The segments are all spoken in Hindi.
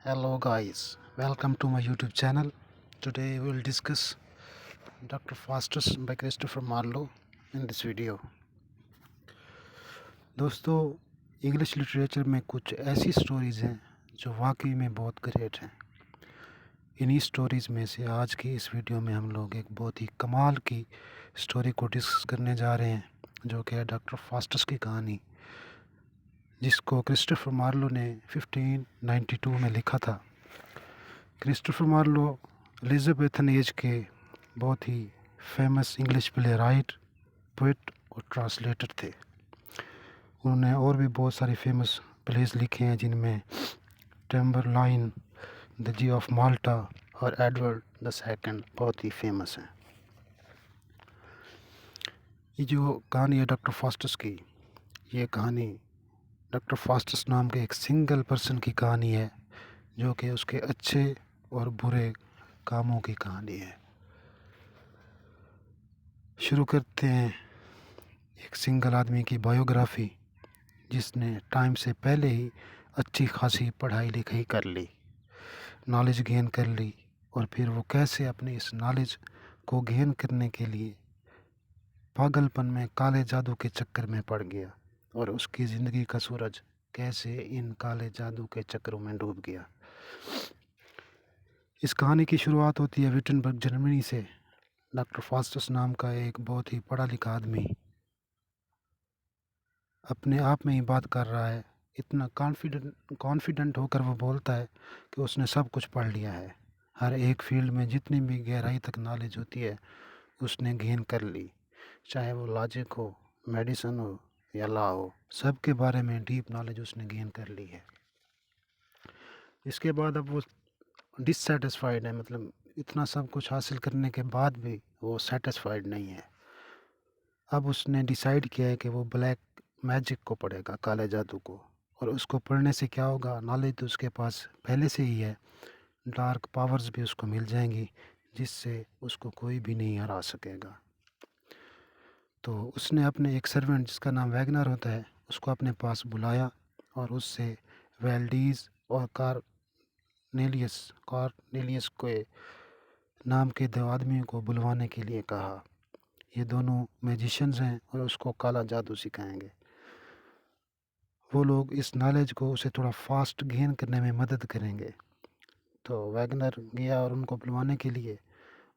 Hello guys, welcome to my YouTube channel. Today we will discuss Dr. Faustus by Christopher Marlowe in this video. दोस्तों, इंग्लिश लिटरेचर में कुछ ऐसी स्टोरीज़ हैं जो वाकई में बहुत ग्रेट हैं। इन्हीं स्टोरीज़ में से आज की इस वीडियो में हम लोग एक बहुत ही कमाल की स्टोरी को डिस्कस करने जा रहे हैं, जो कि है डॉक्टर फास्टस की कहानी, जिसको क्रिस्टोफर मार्लो ने 1592 में लिखा था। क्रिस्टोफर मार्लो एलिजाबेथन एज के बहुत ही famous English play writer, poet और ट्रांसलेटर थे। उन्होंने और भी बहुत सारी फेमस प्लेस लिखे हैं, जिनमें टेम्बरलाइन, द जी ऑफ माल्टा और एडवर्ड द सेकंड बहुत ही फेमस हैं। ये जो कहानी है डॉक्टर फास्टस की, ये कहानी डॉक्टर फास्टस नाम के एक सिंगल पर्सन की कहानी है, जो कि उसके अच्छे और बुरे कामों की कहानी है। शुरू करते हैं एक सिंगल आदमी की बायोग्राफी, जिसने टाइम से पहले ही अच्छी खासी पढ़ाई लिखाई कर ली, नॉलेज गेन कर ली, और फिर वो कैसे अपने इस नॉलेज को गेन करने के लिए पागलपन में काले जादू के चक्कर में पड़ गया, और उसकी ज़िंदगी का सूरज कैसे इन काले जादू के चक्करों में डूब गया। इस कहानी की शुरुआत होती है विटनबर्ग, जर्मनी से। डॉक्टर फास्टस नाम का एक बहुत ही पढ़ा लिखा आदमी अपने आप में ही बात कर रहा है। इतना कॉन्फिडेंट होकर वो बोलता है कि उसने सब कुछ पढ़ लिया है। हर एक फील्ड में जितनी भी गहराई तक नॉलेज होती है उसने गेन कर ली, चाहे वो लॉजिक हो, मेडिसिन हो या लॉ हो, सब के बारे में डीप नॉलेज उसने गेन कर ली है। इसके बाद अब वो डिससेटिस्फाइड है, मतलब इतना सब कुछ हासिल करने के बाद भी वो सेटिस्फाइड नहीं है। अब उसने डिसाइड किया है कि वो ब्लैक मैजिक को पढ़ेगा, काले जादू को। और उसको पढ़ने से क्या होगा, नॉलेज तो उसके पास पहले से ही है, डार्क पावर्स भी उसको मिल जाएंगी, जिससे उसको कोई भी नहीं हरा सकेगा। तो उसने अपने एक सर्वेंट, जिसका नाम वैगनर होता है, उसको अपने पास बुलाया और उससे वेल्डीज और कॉर्नेलियस के नाम के दो आदमियों को बुलवाने के लिए कहा। ये दोनों मैजिशियंस हैं और उसको काला जादू सिखाएंगे। वो लोग इस नॉलेज को उसे थोड़ा फास्ट गेन करने में मदद करेंगे। तो वैगनर गया और उनको बुलवाने के लिए,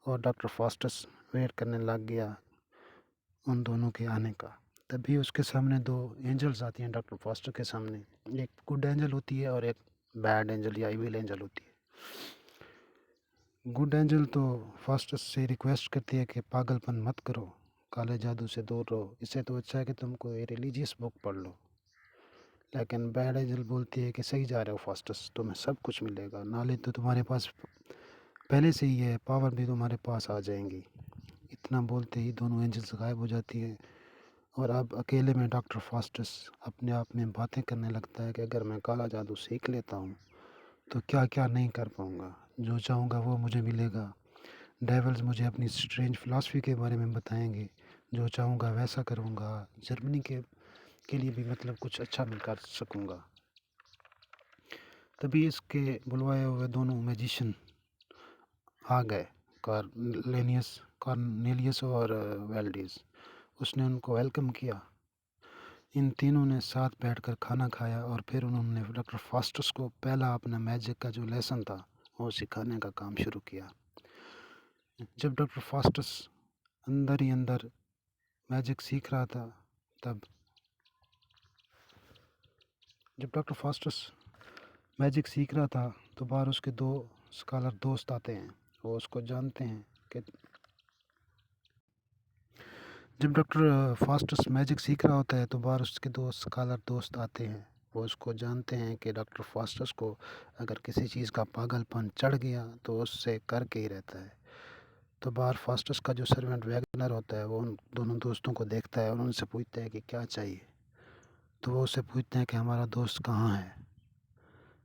और डॉक्टर फास्टस वेट करने लग गया उन दोनों के आने का। तभी उसके सामने दो एंजल्स आती हैं डॉक्टर फास्टर के सामने। एक गुड एंजल होती है और एक बैड एंजल या इविल एंजल होती है। गुड एंजल तो फास्टस से रिक्वेस्ट करती है कि पागलपन मत करो, काले जादू से दूर रहो, इससे तो अच्छा है कि तुम कोई रिलीजियस बुक पढ़ लो। लेकिन बैड एंजल बोलती है कि सही जा रहे हो फास्टस, तुम्हें सब कुछ मिलेगा, नॉलेज तो तुम्हारे पास पहले से ही है, पावर भी तुम्हारे पास आ जाएंगी। इतना बोलते ही दोनों एंजल्स गायब हो जाती हैं, और अब अकेले में डॉक्टर फास्टस अपने आप में बातें करने लगता है कि अगर मैं काला जादू सीख लेता हूँ तो क्या क्या नहीं कर पाऊँगा, जो चाहूँगा वो मुझे मिलेगा। डेविल्स मुझे अपनी स्ट्रेंज फिलॉसफी के बारे में बताएंगे, जो चाहूँगा वैसा करूँगा। जर्मनी के लिए भी मतलब कुछ अच्छा मैं कर सकूँगा। तभी इसके बुलवाए हुए दोनों मैजिशियन आ गए, कॉर्नेलियस और वेल्डिस। उसने उनको वेलकम किया। इन तीनों ने साथ बैठकर खाना खाया, और फिर उन्होंने डॉक्टर फास्टस को पहला अपना मैजिक का जो लेसन था वो सिखाने का काम शुरू किया। जब डॉक्टर फास्टस अंदर ही अंदर मैजिक सीख रहा था, तब जब डॉक्टर फास्टस मैजिक सीख रहा था तो बाहर उसके दो स्कॉलर दोस्त आते हैं। वो उसको जानते हैं कि जब डॉक्टर फास्टस मैजिक सीख रहा होता है तो बाहर उसके दो स्कॉलर दोस्त आते हैं। वो उसको जानते हैं कि डॉक्टर फास्टस को अगर किसी चीज़ का पागलपन चढ़ गया तो उससे करके ही रहता है। तो बाहर फास्टस का जो सर्वेंट वैगनर होता है वो उन दोनों दोस्तों को देखता है और उनसे पूछता है कि क्या चाहिए। तो वो उससे पूछते हैं कि हमारा दोस्त कहाँ है।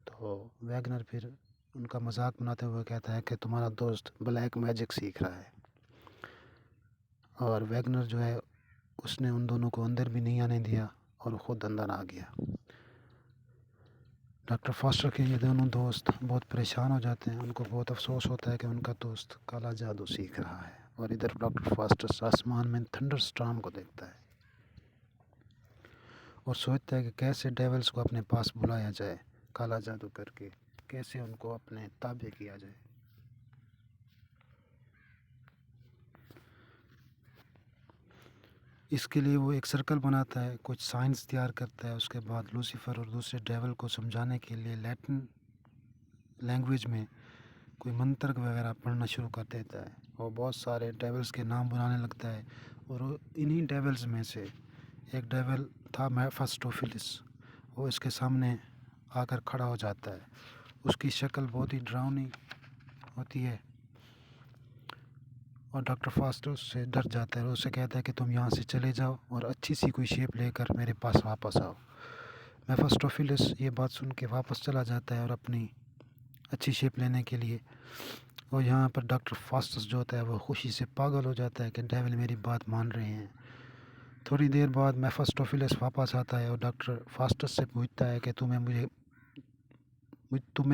तो वैगनर फिर उनका मजाक बनाते हुए कहता है कि तुम्हारा दोस्त ब्लैक मैजिक सीख रहा है। और वैगनर जो है, उसने उन दोनों को अंदर भी नहीं आने दिया और ख़ुद अंदर आ गया। डॉक्टर फास्टर के ये दोनों दोस्त बहुत परेशान हो जाते हैं। उनको बहुत अफसोस होता है कि उनका दोस्त काला जादू सीख रहा है। और इधर डॉक्टर फास्टर आसमान में थंडर स्टॉर्म को देखता है और सोचता है कि कैसे डेविल्स को अपने पास बुलाया जाए, काला जादू करके कैसे उनको अपने ताबे किया जाए। इसके लिए वो एक सर्कल बनाता है, कुछ साइंस तैयार करता है। उसके बाद लूसीफर और दूसरे डेविल को समझाने के लिए लैटिन लैंग्वेज में कोई मंत्र वगैरह पढ़ना शुरू कर देता है और बहुत सारे डेविल्स के नाम बुलाने लगता है। और इन्हीं डेविल्स में से एक डेविल था मेफिस्टोफेलिस। वो इसके सामने आकर खड़ा हो जाता है। उसकी शक्ल बहुत ही डरावनी होती है और डॉक्टर फास्टर उससे डर जाता है और उसे कहता है कि तुम यहाँ से चले जाओ और अच्छी सी कोई शेप लेकर मेरे पास वापस आओ। मेफिस्टोफेलिस ये बात सुन के वापस चला जाता है और अपनी अच्छी शेप लेने के लिए। और यहाँ पर डॉक्टर फास्टस जो होता है वो खुशी से पागल हो जाता है कि डेविल मेरी बात मान रहे हैं। थोड़ी देर बाद मेफिस्टोफेलिस वापस आता है और डॉक्टर फास्टस से पूछता है कि तुम्हें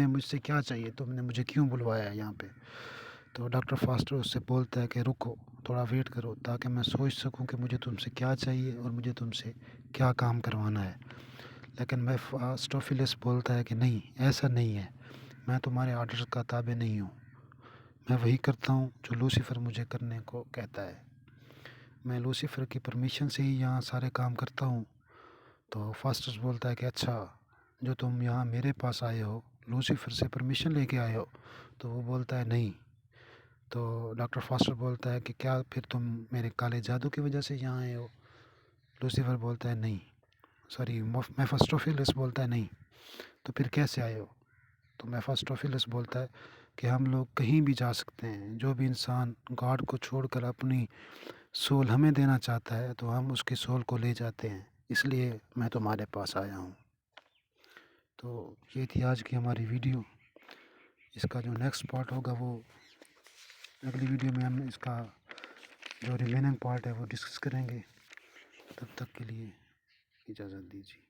मुझसे क्या चाहिए, तुमने मुझे क्यों बुलवाया है यहाँ पे। तो डॉक्टर फास्टर उससे बोलता है कि रुको, थोड़ा वेट करो ताकि मैं सोच सकूं कि मुझे तुमसे क्या चाहिए और मुझे तुमसे क्या काम करवाना है। लेकिन मेफिस्टोफेलिस बोलता है कि नहीं, ऐसा नहीं है, मैं तुम्हारे आर्डर का ताबे नहीं हूँ। मैं वही करता हूँ जो लूसीफर मुझे करने को कहता है। मैं लूसीफर की परमिशन से ही यहाँ सारे काम करता हूँ। तो फास्टस बोलता है कि अच्छा, जो तुम यहाँ मेरे पास आए हो लूसीफर से परमिशन लेके आए हो। तो वो बोलता है नहीं। तो डॉक्टर फास्टर बोलता है कि क्या फिर तुम मेरे काले जादू की वजह से यहाँ आए हो। लूसीफर बोलता है नहीं, सॉरी, मेफिस्टोफेलिस बोलता है नहीं। तो फिर कैसे आए हो। तो मेफिस्टोफेलिस बोलता है कि हम लोग कहीं भी जा सकते हैं, जो भी इंसान गॉड को छोड़कर अपनी सोल हमें देना चाहता है तो हम उसकी सोल को ले जाते हैं, इसलिए मैं तुम्हारे पास आया हूँ। तो ये थी आज की हमारी वीडियो। इसका जो नेक्स्ट पार्ट होगा वो अगली वीडियो में हम इसका जो रिमेनिंग पार्ट है वो डिस्कस करेंगे। तब तक के लिए इजाज़त दीजिए।